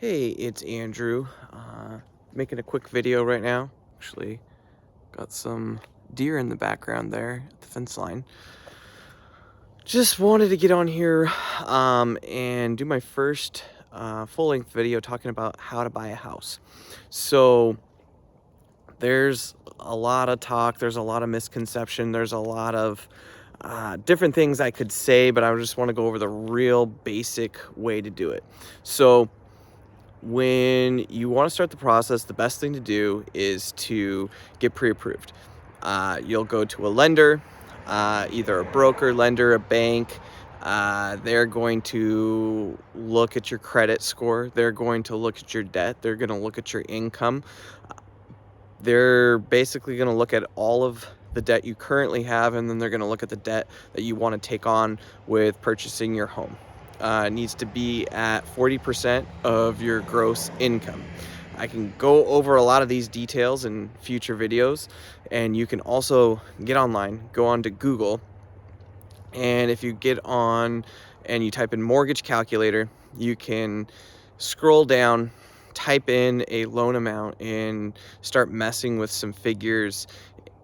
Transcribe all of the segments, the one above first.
Hey, it's Andrew. Making a quick video right now. Actually, got some deer in the background there at the fence line. Just wanted to get on here and do my first full-length video talking about how to buy a house. So there's a lot of talk, there's a lot of misconception, there's a lot of different things I could say, but I just want to go over the real basic way to do it. So when you want to start the process, the best thing to do is to get pre-approved. You'll go to a lender, either a broker, lender, a bank. They're going to look at your credit score. They're going to look at your debt. They're going to look at your income. They're basically going to look at all of the debt you currently have, and then they're going to look at the debt that you want to take on with purchasing your home. It needs to be at 40% of your gross income. I can go over a lot of these details in future videos, and you can also get online, go on to Google, and if you get on and you type in mortgage calculator, you can scroll down, type in a loan amount, and start messing with some figures,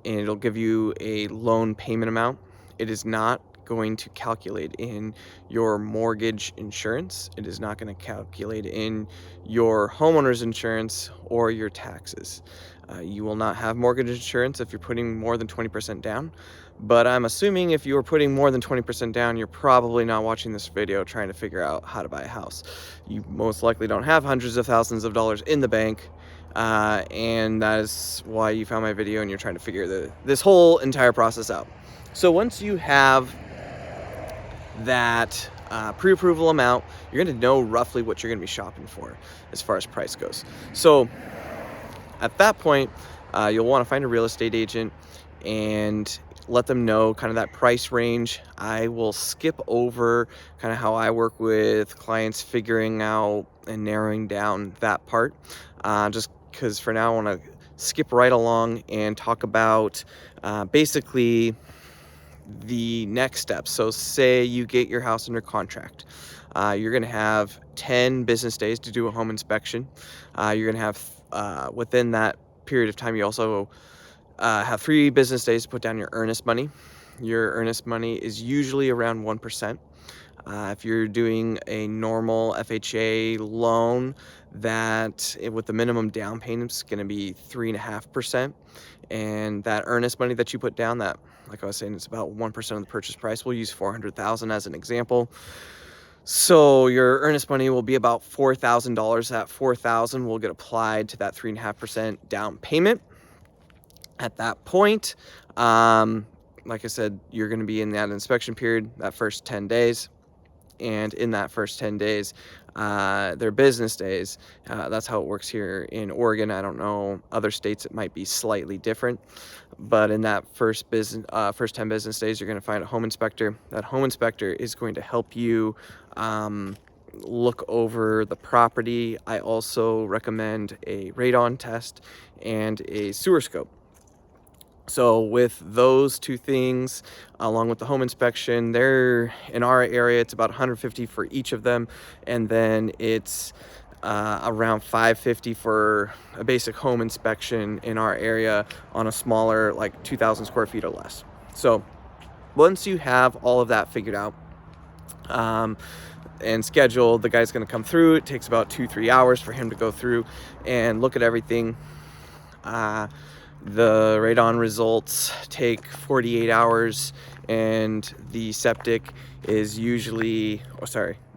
and it'll give you a loan payment amount. It is not going to calculate in your mortgage insurance. It is not going to calculate in your homeowner's insurance or your taxes. You will not have mortgage insurance if you're putting more than 20% down, but I'm assuming if you are putting more than 20% down, you're probably not watching this video trying to figure out how to buy a house. You most likely don't have hundreds of thousands of dollars in the bank, and that is why you found my video and you're trying to figure this whole entire process out. So once you have that pre-approval amount, you're going to know roughly what you're going to be shopping for as far as price goes. So at that point, you'll want to find a real estate agent and let them know kind of that price range. I will skip over kind of how I work with clients, figuring out and narrowing down that part, just because for now I want to skip right along and talk about basically the next steps. So say you get your house under contract. You're going to have 10 business days to do a home inspection. You're going to have, within that period of time, you also have 3 business days to put down your earnest money. Your earnest money is usually around 1%. If you're doing a normal FHA loan, with the minimum down payment is going to be 3.5%, and that earnest money that you put down, that, like I was saying, it's about 1% of the purchase price. We'll use $400,000 as an example. So your earnest money will be about $4,000. That $4,000 will get applied to that 3.5% down payment. At that point, like I said, you're going to be in that inspection period, that first 10 days. And in that first 10 days, their business days, that's how it works here in Oregon. I don't know, other states it might be slightly different, but in that first 10 business days, you're going to find a home inspector. That home inspector is going to help you look over the property. I also recommend a radon test and a sewer scope. So with those 2 things, along with the home inspection, they're in our area, it's about $150 for each of them. And then it's around $550 for a basic home inspection in our area on a smaller, like 2,000 square feet or less. So once you have all of that figured out, and scheduled, the guy's going to come through. It takes about 2-3 hours for him to go through and look at everything. The radon results take 48 hours, and the septic is usually,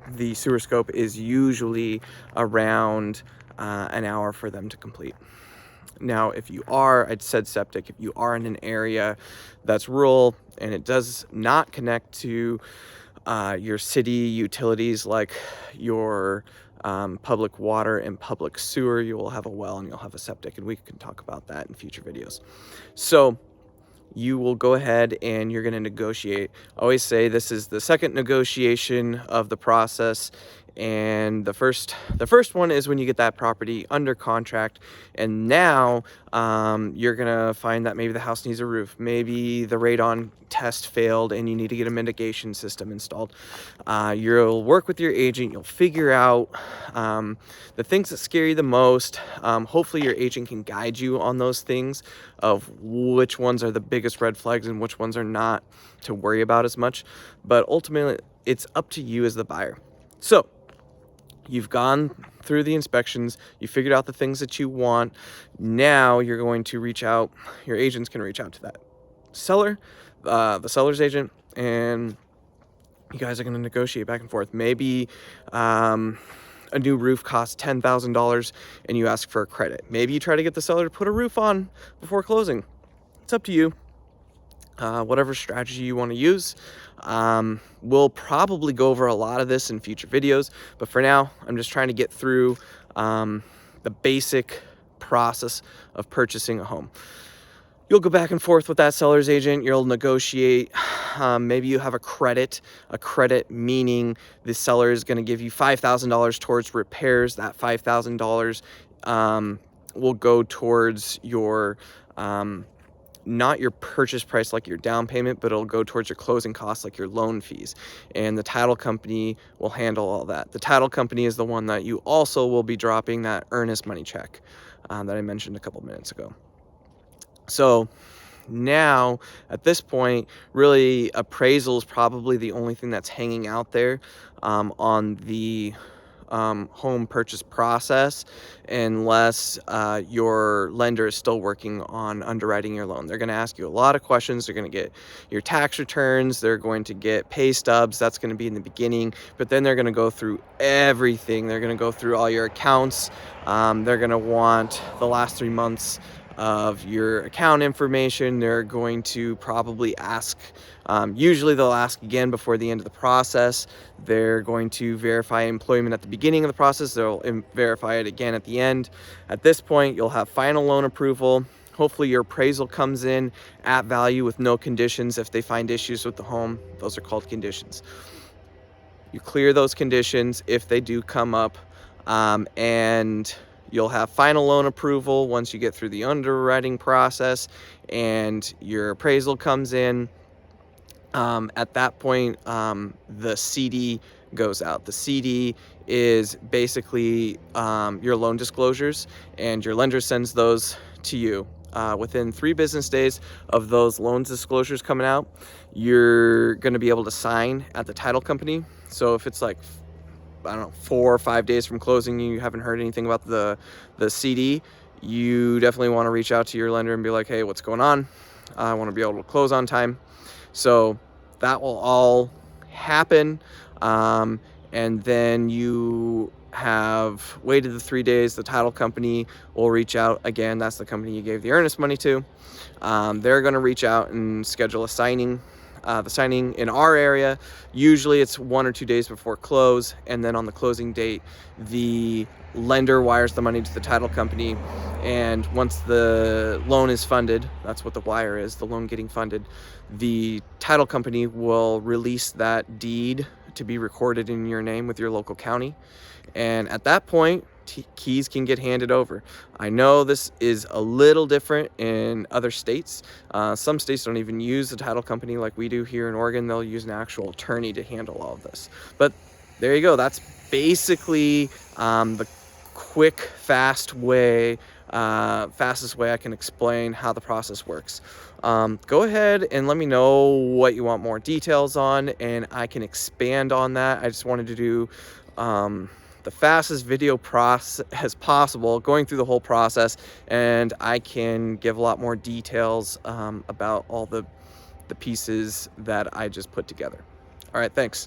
the sewer scope is usually around an hour for them to complete. Now, I'd said septic, if you are in an area that's rural and it does not connect to your city utilities, like your public water and public sewer, you will have a well and you'll have a septic, and we can talk about that in future videos. So you will go ahead and you're going to negotiate. I always say this is the second negotiation of the process, And the first one is when you get that property under contract, and now you're gonna find that maybe the house needs a roof, maybe the radon test failed and you need to get a mitigation system installed. You'll work with your agent, you'll figure out the things that scare you the most. Hopefully your agent can guide you on those things of which ones are the biggest red flags and which ones are not to worry about as much. But ultimately it's up to you as the buyer. So you've gone through the inspections, you figured out the things that you want. Now you're going to reach out, your agent's going to reach out to that seller, the seller's agent, and you guys are going to negotiate back and forth. Maybe a new roof costs $10,000 and you ask for a credit. Maybe you try to get the seller to put a roof on before closing. It's up to you. Whatever strategy you want to use. We'll probably go over a lot of this in future videos, but for now, I'm just trying to get through the basic process of purchasing a home. You'll go back and forth with that seller's agent. You'll negotiate. Maybe you have a credit meaning the seller is going to give you $5,000 towards repairs. That $5,000 will go towards your not your purchase price like your down payment, but it'll go towards your closing costs like your loan fees. And the title company will handle all that. The title company is the one that you also will be dropping that earnest money check that I mentioned a couple minutes ago. So now at this point, really appraisal is probably the only thing that's hanging out there on the home purchase process, unless your lender is still working on underwriting your loan. They're going to ask you a lot of questions. They're going to get your tax returns. They're going to get pay stubs. That's going to be in the beginning, but then they're going to go through everything. They're going to go through all your accounts. They're going to want the last 3 months of your account information. They're going to probably ask, usually they'll ask again before the end of the process. They're going to verify employment at the beginning of the process. They'll verify it again at the end. At this point, you'll have final loan approval. Hopefully your appraisal comes in at value with no conditions. If they find issues with the home, those are called conditions. You clear those conditions if they do come up, and you'll have final loan approval once you get through the underwriting process and your appraisal comes in. At that point, the CD goes out. The CD is basically your loan disclosures, and your lender sends those to you. Within 3 business days of those loan disclosures coming out, you're going to be able to sign at the title company. So if it's like, I don't know, 4 or 5 days from closing, you haven't heard anything about the CD, you definitely want to reach out to your lender and be like, hey, what's going on? I want to be able to close on time. So that will all happen. And then you have waited the 3 days. The title company will reach out again. That's the company you gave the earnest money to. They're going to reach out and schedule a signing. The signing in our area, usually it's 1 or 2 days before close, and then on the closing date, the lender wires the money to the title company, and once the loan is funded, that's what the wire is, the loan getting funded, the title company will release that deed to be recorded in your name with your local county, and at that point, keys can get handed over. I know this is a little different in other states. Some states don't even use the title company like we do here in Oregon. They'll use an actual attorney to handle all of this. But there you go. That's basically the quick, fastest way I can explain how the process works. Go ahead and let me know what you want more details on, and I can expand on that. I just wanted to do the fastest video process as possible, going through the whole process, and I can give a lot more details about all the pieces that I just put together. All right, thanks.